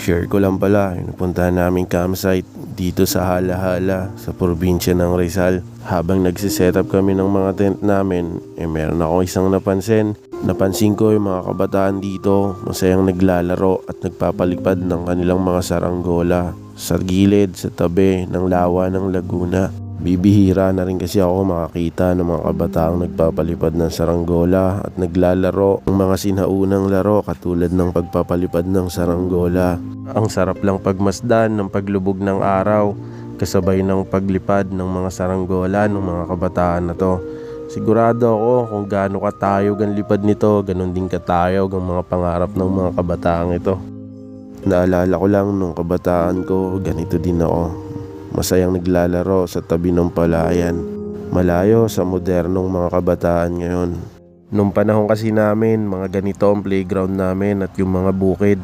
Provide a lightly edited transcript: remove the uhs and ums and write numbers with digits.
Share ko lang pala, yung napuntahan naming campsite dito sa Hala-Hala sa probinsya ng Rizal. Habang nagsiset up kami ng mga tent namin, meron akong isang napansin. Napansin ko yung mga kabataan dito, masayang naglalaro at nagpapalipad ng kanilang mga saranggola sa gilid, sa tabi ng lawa ng Laguna. Bibihira na rin kasi ako makakita ng mga kabataang nagpapalipad ng saranggola at naglalaro ng mga sinaunang laro katulad ng pagpapalipad ng saranggola. Ang sarap lang pagmasdan ng paglubog ng araw kasabay ng paglipad ng mga saranggola ng mga kabataan na to. Sigurado ako kung gaano katayog ang lipad nito, ganon din katayog ang mga pangarap ng mga kabataang ito. Naalala ko lang nung kabataan ko, ganito din ako. Masayang naglalaro sa tabi ng palayan, malayo sa modernong mga kabataan ngayon. Nung panahon kasi namin, mga ganito ang playground namin at yung mga bukid.